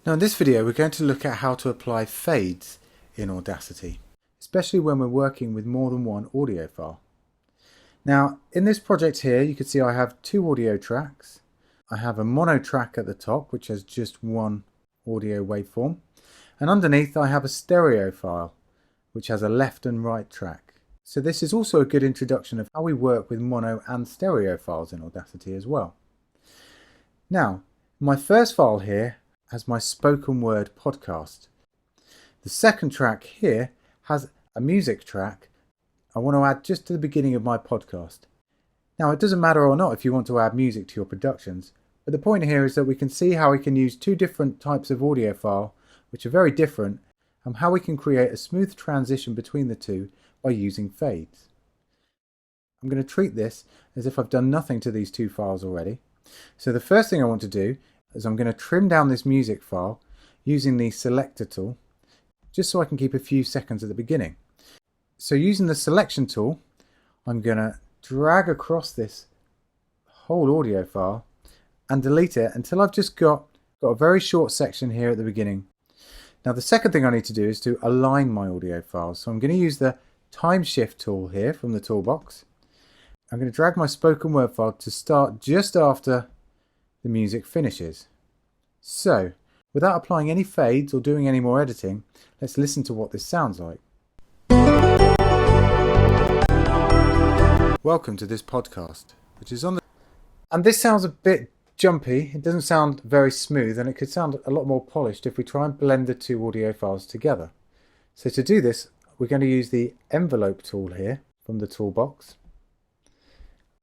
Now in this video we're going to look at how to apply fades in Audacity, especially when we're working with more than one audio file. Now in this project here you can see I have two audio tracks. I have a mono track at the top which has just one audio waveform, and underneath I have a stereo file which has a left and right track. So this is also a good introduction of how we work with mono and stereo files in Audacity as well. Now my first file here has my spoken word podcast. The second track here has a music track I want to add just to the beginning of my podcast. Now it doesn't matter or not if you want to add music to your productions, but the point here is that we can see how we can use two different types of audio file which are very different, and how we can create a smooth transition between the two by using fades. I'm going to treat this as if I've done nothing to these two files already. So the first thing I want to do is I'm going to trim down this music file using the selector tool, just so I can keep a few seconds at the beginning. So using the selection tool, I'm going to drag across this whole audio file and delete it until I've just got a very short section here at the beginning. Now the second thing I need to do is to align my audio files. So I'm going to use the time shift tool here from the toolbox. I'm going to drag my spoken word file to start just after the music finishes. So, without applying any fades or doing any more editing, let's listen to what this sounds like. Welcome to this podcast, which is on the... And this sounds a bit jumpy, it doesn't sound very smooth, and it could sound a lot more polished if we try and blend the two audio files together. So to do this, we're going to use the envelope tool here from the toolbox.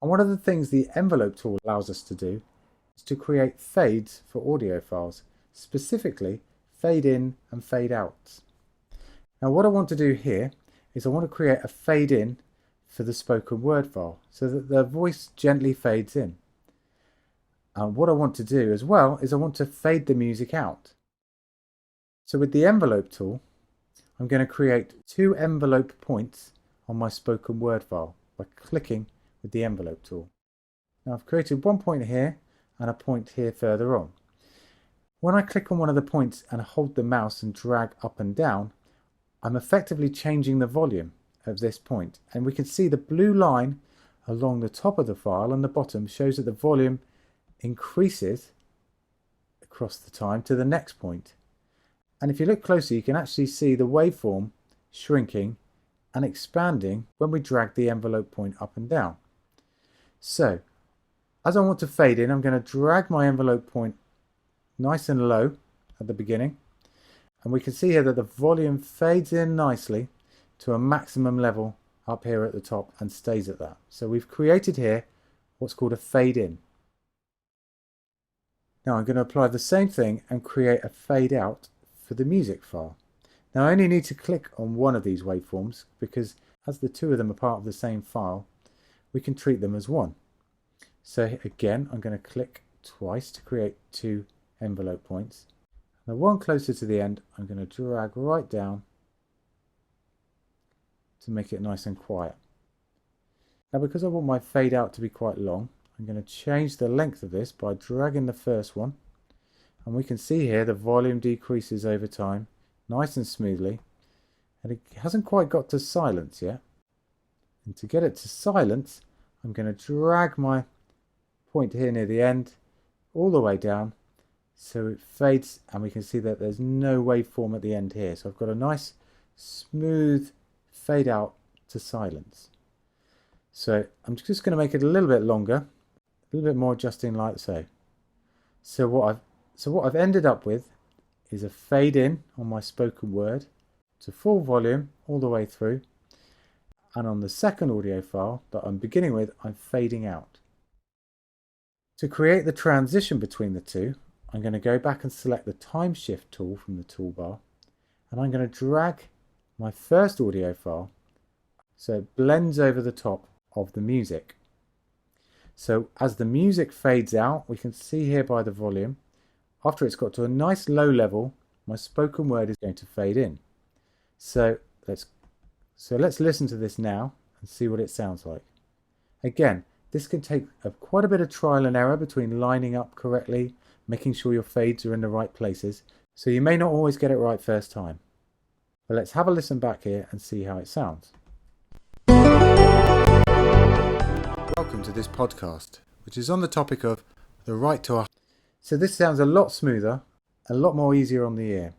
And one of the things the envelope tool allows us to do is to create fades for audio files, specifically fade in and fade out. Now what I want to do here is I want to create a fade in for the spoken word file so that the voice gently fades in. And what I want to do as well is I want to fade the music out. So with the envelope tool, I'm going to create two envelope points on my spoken word file by clicking with the envelope tool. Now I've created one point here and a point here further on. When I click on one of the points and hold the mouse and drag up and down, I'm effectively changing the volume of this point, and we can see the blue line along the top of the file and the bottom shows that the volume increases across the time to the next point. And if you look closer, you can actually see the waveform shrinking and expanding when we drag the envelope point up and down. So as I want to fade in, I'm going to drag my envelope point nice and low at the beginning, and we can see here that the volume fades in nicely to a maximum level up here at the top and stays at that. So we've created here what's called a fade in. Now I'm going to apply the same thing and create a fade out for the music file. Now I only need to click on one of these waveforms because as the two of them are part of the same file, we can treat them as one. So again, I'm going to click twice to create two envelope points. The one closer to the end, I'm going to drag right down to make it nice and quiet. Now because I want my fade out to be quite long, I'm going to change the length of this by dragging the first one. And we can see here the volume decreases over time, nice and smoothly. And it hasn't quite got to silence yet. And to get it to silence, I'm going to drag my point here near the end all the way down so it fades, and we can see that there's no waveform at the end here. So I've got a nice smooth fade out to silence. So I'm just going to make it a little bit longer, a little bit more adjusting like so. So what I've ended up with is a fade in on my spoken word to full volume all the way through, and on the second audio file that I'm beginning with, I'm fading out. To create the transition between the two, I'm going to go back and select the time shift tool from the toolbar, and I'm going to drag my first audio file so it blends over the top of the music. So as the music fades out, we can see here by the volume, after it's got to a nice low level, my spoken word is going to fade in. So let's listen to this now and see what it sounds like. Again, this can take quite a bit of trial and error between lining up correctly, making sure your fades are in the right places, So you may not always get it right first time. But let's have a listen back here and see how it sounds. Welcome to this podcast, which is on the topic of the right to a... So this sounds a lot smoother, a lot more easier on the ear.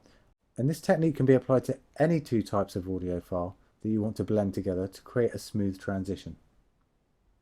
And this technique can be applied to any two types of audio file that you want to blend together to create a smooth transition.